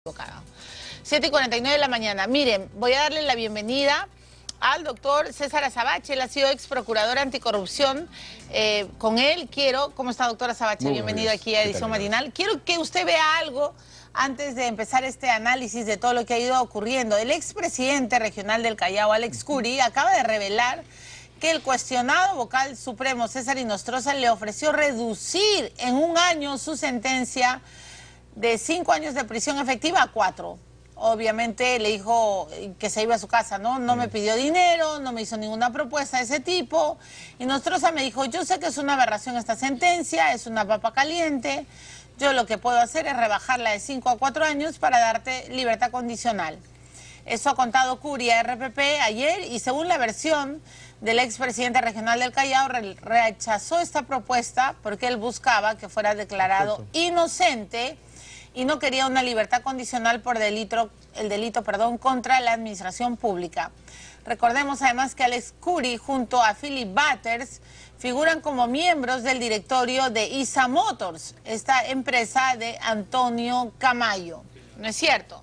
equivocada. 7:49 de la mañana. Miren, voy a darle la bienvenida al doctor César Azabache. Él ha sido ex procurador anticorrupción. Con él quiero... ¿Cómo está, doctor Azabache? Bienvenido aquí a Edición Matinal. Quiero que usted vea algo antes de empezar este análisis de todo lo que ha ido ocurriendo. El expresidente regional del Callao, Alex Curi, acaba de revelar que el cuestionado vocal supremo César Inostroza le ofreció reducir en 1 año su sentencia de 5 años de prisión efectiva a 4. Obviamente le dijo que se iba a su casa, ¿no? No me pidió dinero, no me hizo ninguna propuesta de ese tipo. Y Nostroza me dijo, yo sé que es una aberración esta sentencia, es una papa caliente. Yo lo que puedo hacer es rebajarla de 5 a 4 años para darte libertad condicional. Eso ha contado Curi a RPP ayer y según la versión del expresidente regional del Callao, rechazó esta propuesta porque él buscaba que fuera declarado inocente y no quería una libertad condicional por el delito contra la administración pública. Recordemos además que Alex Curi junto a Philip Butters figuran como miembros del directorio de ISA Motors, esta empresa de Antonio Camayo. ¿No es cierto?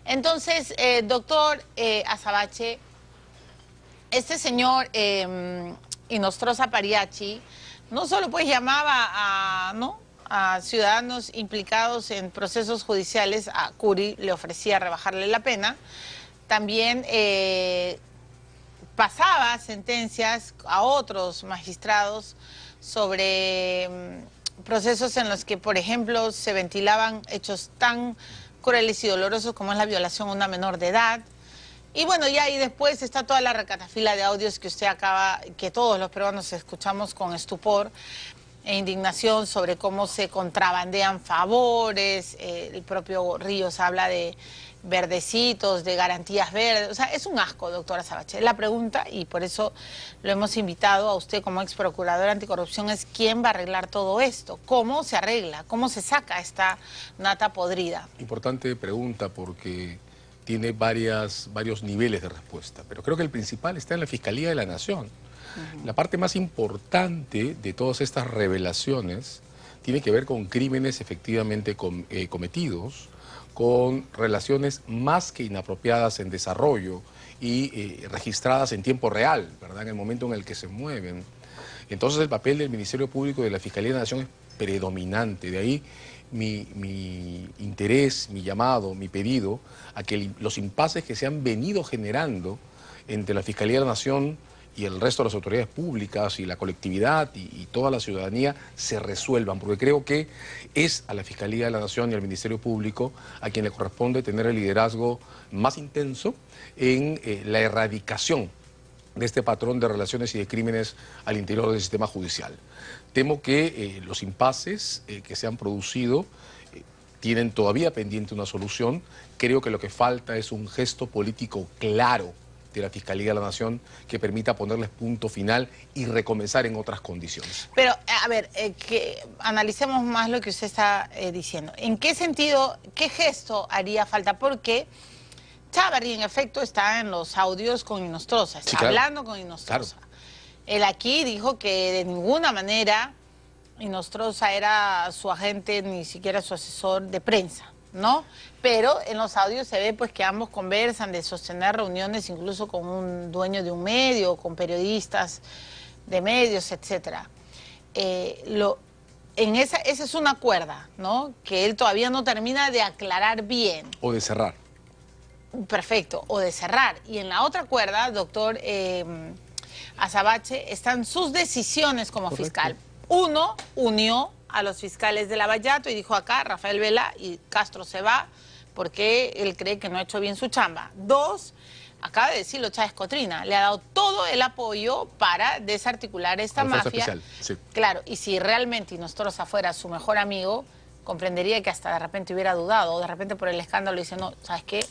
Entonces, doctor Azabache, este señor Inostroza Pariachi no solo pues llamaba a ciudadanos implicados en procesos judiciales, a Curi le ofrecía rebajarle la pena, también pasaba sentencias a otros magistrados sobre procesos en los que, por ejemplo, se ventilaban hechos tan crueles y dolorosos como es la violación a una menor de edad. Y bueno, ya ahí después está toda la recatafila de audios que usted acaba, que todos los peruanos escuchamos con estupor e indignación sobre cómo se contrabandean favores. El propio Ríos habla de verdecitos, de garantías verdes. O sea, es un asco, doctora Azabache. La pregunta, y por eso lo hemos invitado a usted como ex procurador anticorrupción, es ¿quién va a arreglar todo esto? ¿Cómo se arregla? ¿Cómo se saca esta nata podrida? Importante pregunta porque tiene varios niveles de respuesta, pero creo que el principal está en la Fiscalía de la Nación. La parte más importante de todas estas revelaciones tiene que ver con crímenes efectivamente cometidos, con relaciones más que inapropiadas en desarrollo y registradas en tiempo real, ¿verdad?, en el momento en el que se mueven. Entonces el papel del Ministerio Público y de la Fiscalía de la Nación es predominante. De ahí mi interés, mi llamado, mi pedido a que los impases que se han venido generando entre la Fiscalía de la Nación y el resto de las autoridades públicas y la colectividad y toda la ciudadanía se resuelvan, porque creo que es a la Fiscalía de la Nación y al Ministerio Público a quien le corresponde tener el liderazgo más intenso en la erradicación de este patrón de relaciones y de crímenes al interior del sistema judicial. Temo que los impases que se han producido tienen todavía pendiente una solución. Creo que lo que falta es un gesto político claro de la Fiscalía de la Nación que permita ponerles punto final y recomenzar en otras condiciones. Pero, a ver, que analicemos más lo que usted está diciendo. ¿En qué sentido, qué gesto haría falta? Porque Chávarri, en efecto, está en los audios con Inostroza, está hablando con Inostroza. Claro. Él aquí dijo que de ninguna manera Inostroza era su agente, ni siquiera su asesor de prensa, ¿no? Pero en los audios se ve pues que ambos conversan de sostener reuniones incluso con un dueño de un medio, con periodistas de medios, etcétera. Esa es una cuerda, ¿no?, que él todavía no termina de aclarar bien. O de cerrar. Perfecto, o de cerrar. Y en la otra cuerda, doctor Azabache, están sus decisiones como fiscal. Uno, unió a los fiscales de Lavallato y dijo acá, Rafael Vela y Castro se va porque él cree que no ha hecho bien su chamba. Dos, acaba de decirlo Chávez Cotrina, le ha dado todo el apoyo para desarticular esta mafia. Sí. Claro, y si realmente Inostroza fuera su mejor amigo, comprendería que hasta de repente hubiera dudado, o de repente por el escándalo dice, no, ¿sabes qué?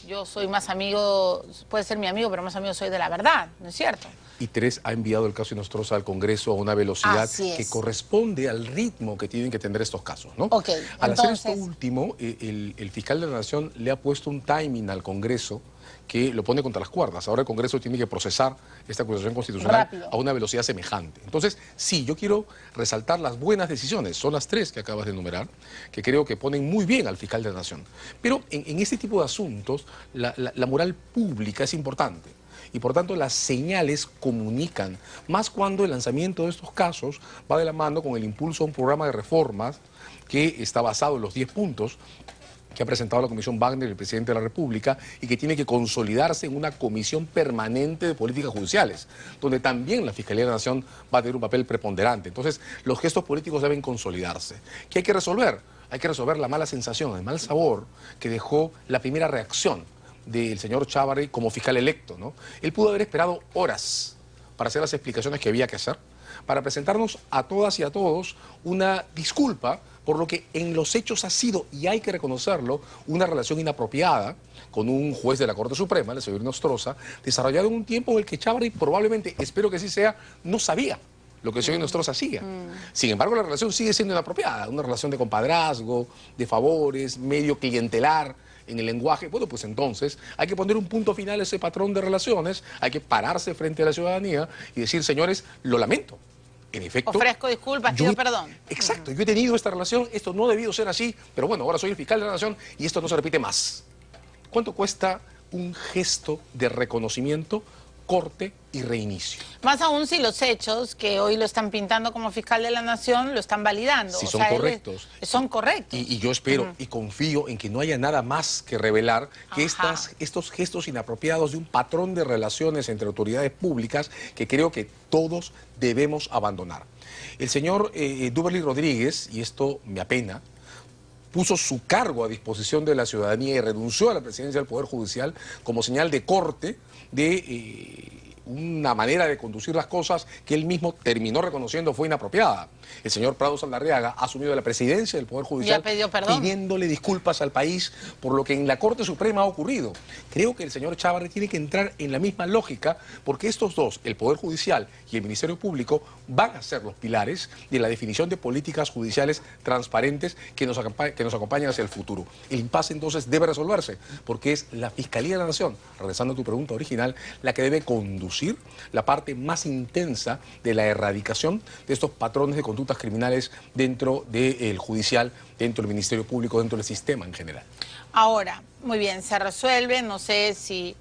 Yo soy más amigo, puede ser mi amigo, pero más amigo soy de la verdad, ¿no es cierto? Y tres, ha enviado el caso Inostroza al Congreso a una velocidad que corresponde al ritmo que tienen que tener estos casos, ¿no? Okay, al hacer esto último, el fiscal de la Nación le ha puesto un timing al Congreso que lo pone contra las cuerdas. Ahora el Congreso tiene que procesar esta acusación constitucional rápido, a una velocidad semejante. Entonces, sí, yo quiero resaltar las buenas decisiones, son las 3 que acabas de enumerar, que creo que ponen muy bien al fiscal de la Nación. Pero en este tipo de asuntos, la moral pública es importante. Y por tanto las señales comunican, más cuando el lanzamiento de estos casos va de la mano con el impulso a un programa de reformas que está basado en los 10 puntos que ha presentado la Comisión Wagner, el presidente de la República, y que tiene que consolidarse en una comisión permanente de políticas judiciales, donde también la Fiscalía de la Nación va a tener un papel preponderante. Entonces, los gestos políticos deben consolidarse. ¿Qué hay que resolver? Hay que resolver la mala sensación, el mal sabor que dejó la primera reacción del señor Chávarri como fiscal electo, ¿no? Él pudo haber esperado horas para hacer las explicaciones que había que hacer, para presentarnos a todas y a todos una disculpa por lo que en los hechos ha sido, y hay que reconocerlo, una relación inapropiada con un juez de la Corte Suprema, el señor Nostroza, desarrollado en un tiempo en el que Chávarri probablemente, espero que así sea, no sabía lo que el señor Nostroza hacía. Sin embargo, la relación sigue siendo inapropiada, una relación de compadrazgo, de favores, medio clientelar en el lenguaje. Bueno, pues entonces hay que poner un punto final a ese patrón de relaciones, hay que pararse frente a la ciudadanía y decir, señores, lo lamento. En efecto, ofrezco disculpas, pido perdón. Exacto, yo he tenido esta relación, esto no ha debido ser así, pero bueno, ahora soy el fiscal de la Nación y esto no se repite más. ¿Cuánto cuesta un gesto de reconocimiento, corte y reinicio? Más aún si los hechos que hoy lo están pintando como fiscal de la Nación lo están validando. Si son correctos. Son correctos. Y yo espero y confío en que no haya nada más que revelar que estos gestos inapropiados de un patrón de relaciones entre autoridades públicas que creo que todos debemos abandonar. El señor Duberly Rodríguez, y esto me apena, puso su cargo a disposición de la ciudadanía y renunció a la presidencia del Poder Judicial como señal de corte de una manera de conducir las cosas que él mismo terminó reconociendo fue inapropiada. El señor Prado Saldarriaga ha asumido la presidencia del Poder Judicial pidiéndole disculpas al país por lo que en la Corte Suprema ha ocurrido. Creo que el señor Chávarri tiene que entrar en la misma lógica porque estos dos, el Poder Judicial y el Ministerio Público, van a ser los pilares de la definición de políticas judiciales transparentes que nos acompañan hacia el futuro. El impasse entonces debe resolverse porque es la Fiscalía de la Nación, regresando a tu pregunta original, la que debe conducir la parte más intensa de la erradicación de estos patrones de conductas criminales dentro del judicial, dentro del Ministerio Público, dentro del sistema en general. Ahora, muy bien, se resuelve, no sé si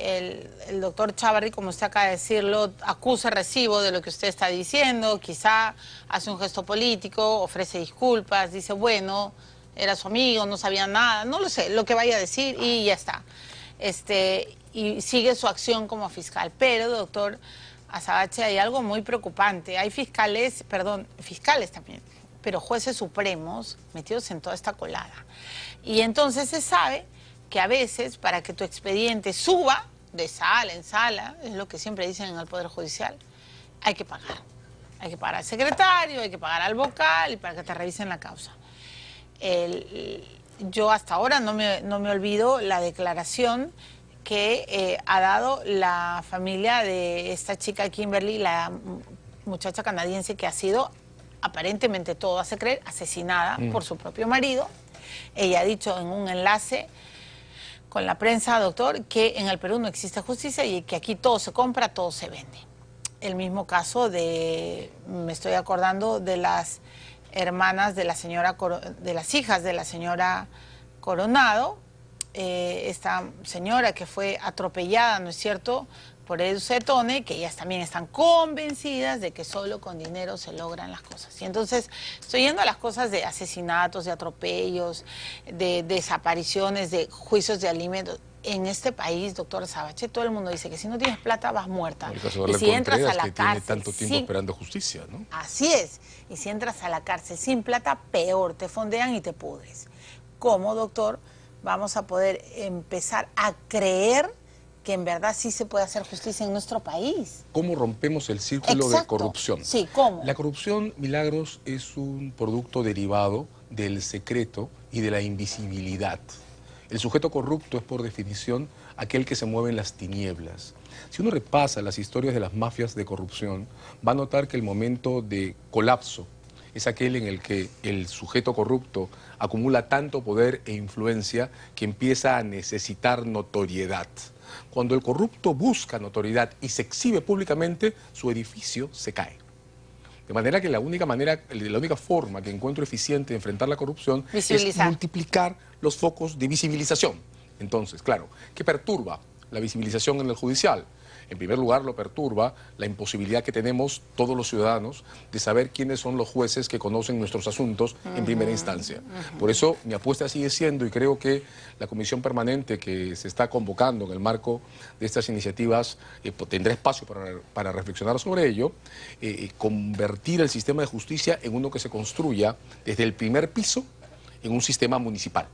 el doctor Chávarri, como usted acaba de decirlo, acusa recibo de lo que usted está diciendo, quizá hace un gesto político, ofrece disculpas, dice, bueno, era su amigo, no sabía nada, no lo sé, lo que vaya a decir y ya está. Y sigue su acción como fiscal. Pero, doctor Azabache, hay algo muy preocupante. Hay fiscales también, pero jueces supremos metidos en toda esta colada. Y entonces se sabe que a veces para que tu expediente suba de sala en sala, es lo que siempre dicen en el Poder Judicial, hay que pagar. Hay que pagar al secretario, hay que pagar al vocal y para que te revisen la causa. Yo hasta ahora no me olvido la declaración que ha dado la familia de esta chica Kimberly, la muchacha canadiense que ha sido, aparentemente todo hace creer, asesinada por su propio marido. Ella ha dicho en un enlace con la prensa, doctor, que en el Perú no existe justicia y que aquí todo se compra, todo se vende. El mismo caso me estoy acordando de las hermanas de la señora, de las hijas de la señora Coronado, esta señora que fue atropellada, ¿no es cierto?, por el Cetone, que ellas también están convencidas de que solo con dinero se logran las cosas. Y entonces estoy yendo a las cosas de asesinatos, de atropellos, de desapariciones, de juicios de alimentos. En este país, doctor Azabache, todo el mundo dice que si no tienes plata vas muerta. Y si entras a la cárcel, tiene tanto tiempo esperando justicia, ¿no? Así es. Y si entras a la cárcel sin plata, peor, te fondean y te pudres. ¿Cómo, doctor, vamos a poder empezar a creer que en verdad sí se puede hacer justicia en nuestro país? ¿Cómo rompemos el círculo de corrupción? Sí, ¿cómo? La corrupción, Milagros, es un producto derivado del secreto y de la invisibilidad. El sujeto corrupto es, por definición, aquel que se mueve en las tinieblas. Si uno repasa las historias de las mafias de corrupción, va a notar que el momento de colapso es aquel en el que el sujeto corrupto acumula tanto poder e influencia que empieza a necesitar notoriedad. Cuando el corrupto busca notoriedad y se exhibe públicamente, su edificio se cae. De manera que la única forma que encuentro eficiente de enfrentar la corrupción es multiplicar los focos de visibilización. Entonces, claro, ¿qué perturba la visibilización en el judicial? En primer lugar, lo perturba la imposibilidad que tenemos todos los ciudadanos de saber quiénes son los jueces que conocen nuestros asuntos en primera instancia. Por eso mi apuesta sigue siendo, y creo que la comisión permanente que se está convocando en el marco de estas iniciativas tendrá espacio para reflexionar sobre ello, convertir el sistema de justicia en uno que se construya desde el primer piso en un sistema municipal.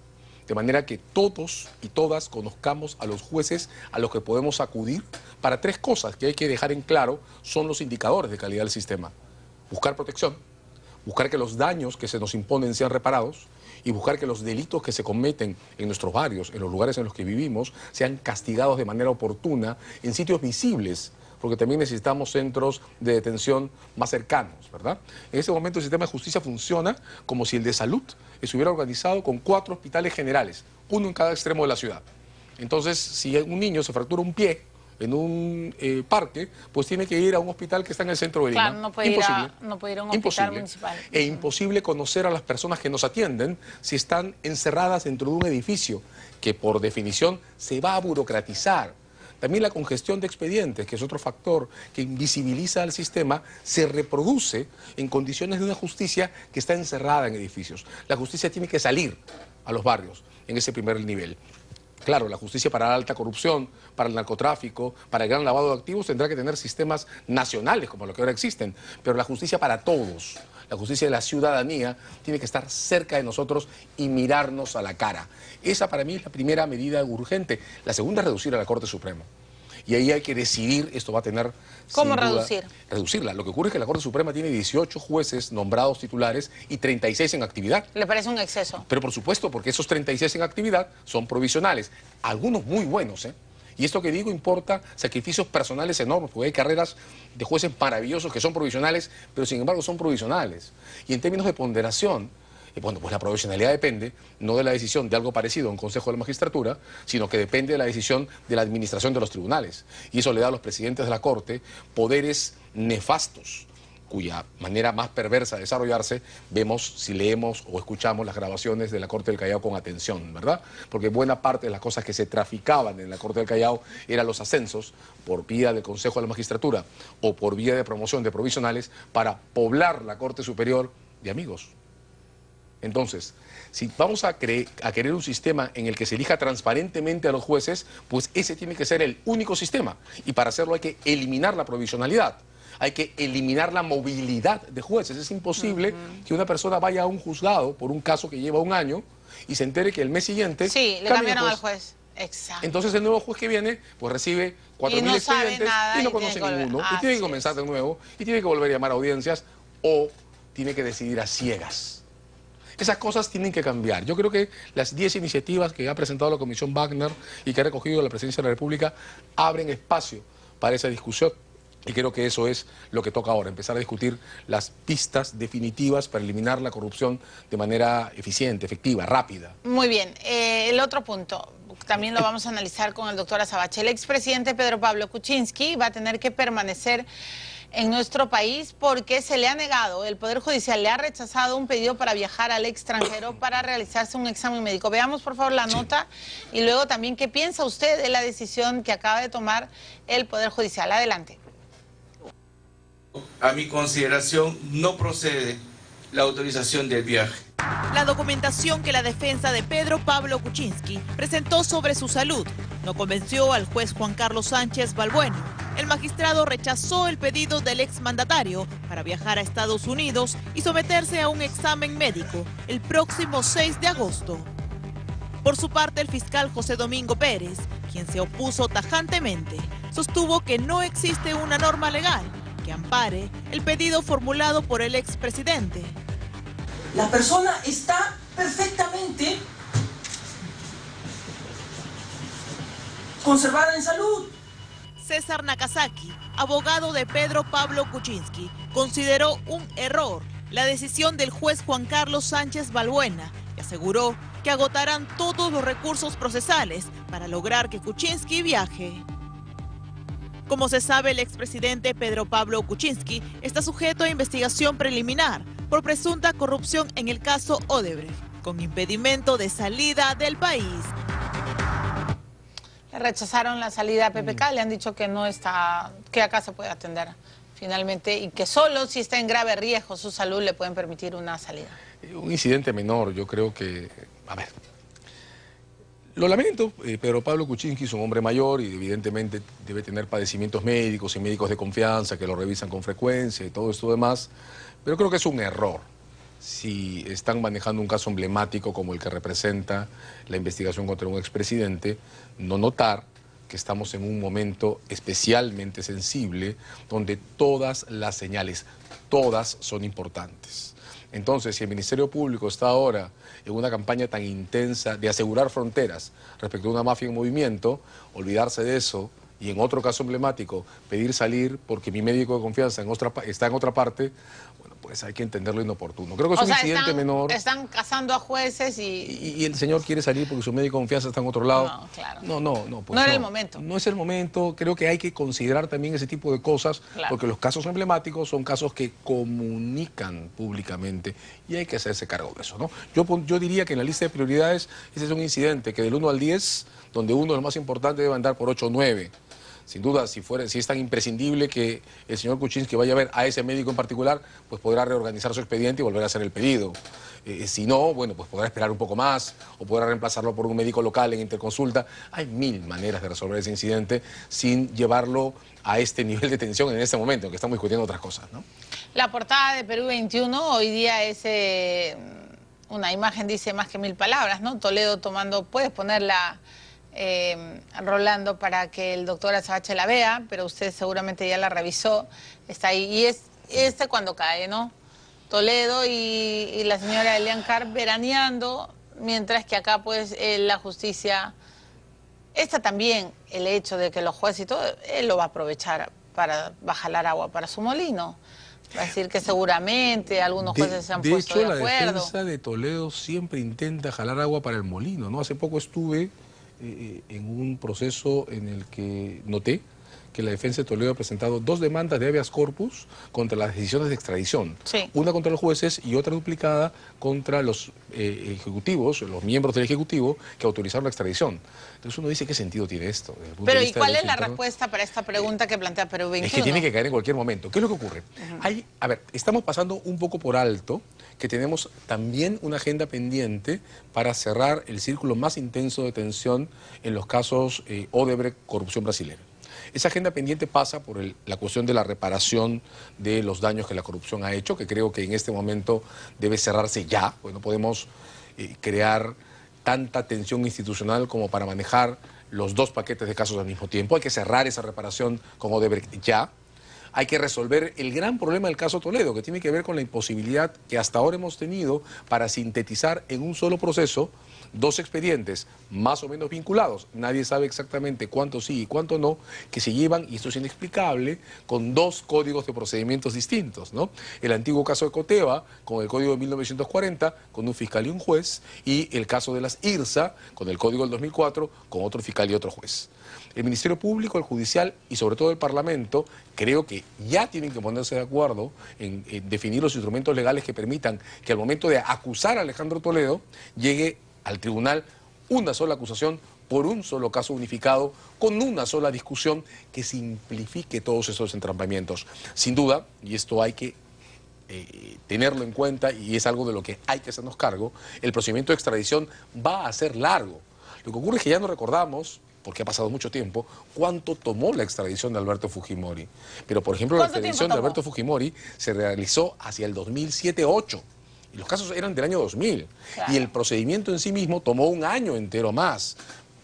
De manera que todos y todas conozcamos a los jueces a los que podemos acudir para tres cosas que hay que dejar en claro son los indicadores de calidad del sistema. Buscar protección, buscar que los daños que se nos imponen sean reparados y buscar que los delitos que se cometen en nuestros barrios, en los lugares en los que vivimos, sean castigados de manera oportuna en sitios visibles, porque también necesitamos centros de detención más cercanos, ¿verdad? En ese momento el sistema de justicia funciona como si el de salud estuviera organizado con 4 hospitales generales, uno en cada extremo de la ciudad. Entonces, si un niño se fractura un pie en un parque, pues tiene que ir a un hospital que está en el centro de Lima. Claro, no puede ir a un hospital municipal. E imposible conocer a las personas que nos atienden si están encerradas dentro de un edificio que por definición se va a burocratizar. También la congestión de expedientes, que es otro factor que invisibiliza al sistema, se reproduce en condiciones de una justicia que está encerrada en edificios. La justicia tiene que salir a los barrios en ese primer nivel. Claro, la justicia para la alta corrupción, para el narcotráfico, para el gran lavado de activos tendrá que tener sistemas nacionales como los que ahora existen, pero la justicia para todos, la justicia de la ciudadanía, tiene que estar cerca de nosotros y mirarnos a la cara. Esa para mí es la primera medida urgente. La segunda es reducir a la Corte Suprema. Y ahí hay que decidir, esto va a tener... ¿Cómo reducir? Reducirla. Lo que ocurre es que la Corte Suprema tiene 18 jueces nombrados titulares y 36 en actividad. ¿Le parece un exceso? Pero por supuesto, porque esos 36 en actividad son provisionales. Algunos muy buenos, ¿eh? Y esto que digo importa sacrificios personales enormes, porque hay carreras de jueces maravillosos que son provisionales, pero sin embargo son provisionales. Y en términos de ponderación, bueno, pues la provisionalidad depende no de la decisión de algo parecido a un Consejo de la Magistratura, sino que depende de la decisión de la administración de los tribunales. Y eso le da a los presidentes de la Corte poderes nefastos, cuya manera más perversa de desarrollarse vemos si leemos o escuchamos las grabaciones de la Corte del Callao con atención, ¿verdad? Porque buena parte de las cosas que se traficaban en la Corte del Callao eran los ascensos por vía del Consejo de la Magistratura o por vía de promoción de provisionales para poblar la Corte Superior de amigos. Entonces, si vamos a querer un sistema en el que se elija transparentemente a los jueces, pues ese tiene que ser el único sistema. Y para hacerlo hay que eliminar la provisionalidad. Hay que eliminar la movilidad de jueces. Es imposible que una persona vaya a un juzgado por un caso que lleva un año y se entere que el mes siguiente... Sí, le cambiaron al juez. Exacto. Entonces el nuevo juez que viene, pues recibe 4.000 expedientes y no conoce ninguno. Y tiene que comenzar de nuevo y tiene que volver a llamar a audiencias o tiene que decidir a ciegas. Esas cosas tienen que cambiar. Yo creo que las 10 iniciativas que ha presentado la Comisión Wagner y que ha recogido la Presidencia de la República abren espacio para esa discusión. Y creo que eso es lo que toca ahora, empezar a discutir las pistas definitivas para eliminar la corrupción de manera eficiente, efectiva, rápida. Muy bien. El otro punto, también lo vamos a analizar con el doctor Azabache. El expresidente Pedro Pablo Kuczynski va a tener que permanecer en nuestro país porque se le ha negado, el Poder Judicial le ha rechazado un pedido para viajar al extranjero para realizarse un examen médico. Veamos por favor la nota y luego también qué piensa usted de la decisión que acaba de tomar el Poder Judicial. Adelante. A mi consideración no procede la autorización del viaje. La documentación que la defensa de Pedro Pablo Kuczynski presentó sobre su salud no convenció al juez Juan Carlos Sánchez Balbuena. El magistrado rechazó el pedido del exmandatario para viajar a Estados Unidos y someterse a un examen médico el próximo 6 de agosto. Por su parte, el fiscal José Domingo Pérez, quien se opuso tajantemente, sostuvo que no existe una norma legal que ampare el pedido formulado por el expresidente. La persona está perfectamente conservada en salud. César Nakazaki, abogado de Pedro Pablo Kuczynski, consideró un error la decisión del juez Juan Carlos Sánchez Balbuena y aseguró que agotarán todos los recursos procesales para lograr que Kuczynski viaje. Como se sabe, el expresidente Pedro Pablo Kuczynski está sujeto a investigación preliminar por presunta corrupción en el caso Odebrecht, con impedimento de salida del país. Le rechazaron la salida a PPK, le han dicho que no está, que acá se puede atender finalmente y que solo si está en grave riesgo su salud le pueden permitir una salida. Un incidente menor, yo creo que, a ver, lo lamento, Pedro Pablo Kuczynski es un hombre mayor y evidentemente debe tener padecimientos médicos y médicos de confianza que lo revisan con frecuencia y todo esto demás, pero creo que es un error si están manejando un caso emblemático como el que representa la investigación contra un expresidente, no notar que estamos en un momento especialmente sensible donde todas las señales, todas son importantes. Entonces, si el Ministerio Público está ahora en una campaña tan intensa de asegurar fronteras respecto a una mafia en movimiento, olvidarse de eso y en otro caso emblemático pedir salir porque mi médico de confianza está en otra parte, bueno, pues hay que entenderlo inoportuno. Creo que es un incidente menor. Están cazando a jueces y el señor quiere salir porque su médico de confianza está en otro lado. No, claro. Pues no era el momento. No es el momento. Creo que hay que considerar también ese tipo de cosas, claro, porque los casos emblemáticos son casos que comunican públicamente y hay que hacerse cargo de eso, ¿no? Yo diría que en la lista de prioridades ese es un incidente que del 1 al 10, donde 1 es lo más importante, debe andar por 8 o 9. Sin duda, si es tan imprescindible que el señor Kuczynski vaya a ver a ese médico en particular, pues podrá reorganizar su expediente y volver a hacer el pedido. Si no, bueno, pues podrá esperar un poco más o podrá reemplazarlo por un médico local en interconsulta. Hay 1000 maneras de resolver ese incidente sin llevarlo a este nivel de tensión en este momento, en que estamos discutiendo otras cosas, ¿no? La portada de Perú 21 hoy día es una imagen, dice más que 1000 palabras, ¿no? Toledo tomando, puedes ponerla Rolando para que el doctor Azabache la vea, pero usted seguramente ya la revisó, está ahí, y es cuando cae, ¿no? Toledo y la señora Elian Carr veraneando, mientras que acá pues la justicia, está también el hecho de que los jueces y todo, él lo va a aprovechar para jalar agua para su molino. Va a decir que seguramente algunos jueces se han puesto de acuerdo. De hecho, la defensa de Toledo siempre intenta jalar agua para el molino, ¿no? Hace poco estuve en un proceso en el que noté que la defensa de Toledo ha presentado 2 demandas de habeas corpus contra las decisiones de extradición. Sí. Una contra los jueces y otra duplicada contra los ejecutivos, los miembros del Ejecutivo que autorizaron la extradición. Entonces uno dice, ¿qué sentido tiene esto? Pero ¿y cuál es la respuesta para esta pregunta que plantea Perú 21? Es que tiene que caer en cualquier momento. ¿Qué es lo que ocurre? A ver, estamos pasando un poco por alto que tenemos también una agenda pendiente para cerrar el círculo más intenso de tensión en los casos Odebrecht, corrupción brasilera. Esa agenda pendiente pasa por la cuestión de la reparación de los daños que la corrupción ha hecho, que creo que en este momento debe cerrarse ya, pues no podemos crear tanta tensión institucional como para manejar los 2 paquetes de casos al mismo tiempo. Hay que cerrar esa reparación con Odebrecht ya. Hay que resolver el gran problema del caso Toledo, que tiene que ver con la imposibilidad que hasta ahora hemos tenido para sintetizar en un solo proceso 2 expedientes más o menos vinculados, nadie sabe exactamente cuánto sí y cuánto no, que se llevan, y esto es inexplicable, con 2 códigos de procedimientos distintos, ¿no? El antiguo caso de Coteva, con el código de 1940, con un fiscal y un juez, y el caso de las IRSA, con el código del 2004, con otro fiscal y otro juez. El Ministerio Público, el Judicial y sobre todo el Parlamento creo que ya tienen que ponerse de acuerdo en definir los instrumentos legales que permitan que al momento de acusar a Alejandro Toledo llegue al tribunal una sola acusación por un solo caso unificado, con una sola discusión que simplifique todos esos entrampamientos. Sin duda, y esto hay que tenerlo en cuenta y es algo de lo que hay que hacernos cargo, el procedimiento de extradición va a ser largo. Lo que ocurre es que ya no recordamos, porque ha pasado mucho tiempo, cuánto tomó la extradición de Alberto Fujimori. Pero, por ejemplo, la extradición de Alberto Fujimori se realizó hacia el 2007-2008. Y los casos eran del año 2000. Claro. Y el procedimiento en sí mismo tomó un año entero más.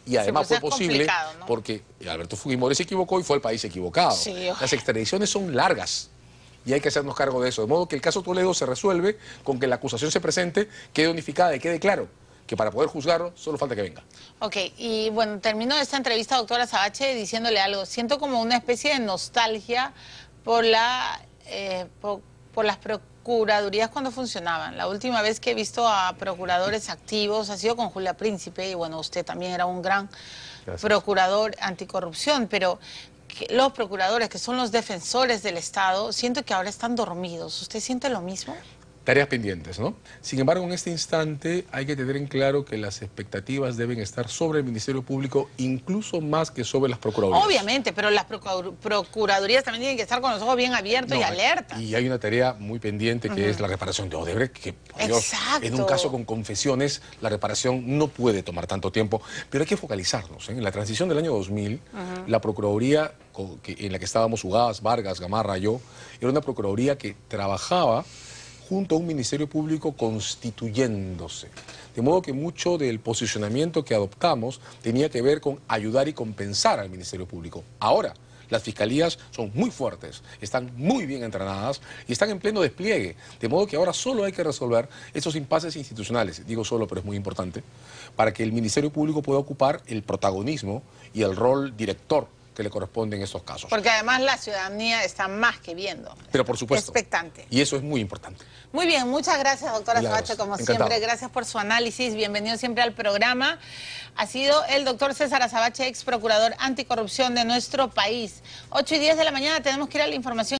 Y además fue posible, ¿no? Porque Alberto Fujimori se equivocó y fue el país equivocado. Sí, las extradiciones son largas y hay que hacernos cargo de eso. De modo que el caso Toledo se resuelve con que la acusación se presente, quede unificada y quede claro que para poder juzgarlo solo falta que venga. Ok, y bueno, terminó esta entrevista, doctora Azabache, diciéndole algo. Siento como una especie de nostalgia por las procuradurías cuando funcionaban. La última vez que he visto a procuradores activos ha sido con Julia Príncipe, y bueno, usted también era un gran procurador anticorrupción, pero los procuradores, que son los defensores del Estado, siento que ahora están dormidos. ¿Usted siente lo mismo? Tareas pendientes, ¿no? Sin embargo, en este instante hay que tener en claro que las expectativas deben estar sobre el Ministerio Público, incluso más que sobre las procuradurías. Obviamente, pero las procuradurías también tienen que estar con los ojos bien abiertos y alertas. Y hay una tarea muy pendiente que es la reparación de Odebrecht, que por Dios, en un caso con confesiones, la reparación no puede tomar tanto tiempo, pero hay que focalizarnos, ¿eh? En la transición del año 2000, la Procuraduría en la que estábamos Ugaz, Vargas, Gamarra, yo, era una Procuraduría que trabajaba junto a un Ministerio Público constituyéndose. De modo que mucho del posicionamiento que adoptamos tenía que ver con ayudar y compensar al Ministerio Público. Ahora, las fiscalías son muy fuertes, están muy bien entrenadas y están en pleno despliegue. De modo que ahora solo hay que resolver esos impases institucionales, digo solo, pero es muy importante, para que el Ministerio Público pueda ocupar el protagonismo y el rol director que le corresponde en estos casos. Porque además la ciudadanía está más que viendo. Pero por supuesto. Expectante. Y eso es muy importante. Muy bien, muchas gracias, doctora Azabache, como Encantado. siempre. Gracias por su análisis. Bienvenido siempre al programa. Ha sido el doctor César Azabache, ex procurador anticorrupción de nuestro país. 8:10 de la mañana, tenemos que ir a la información.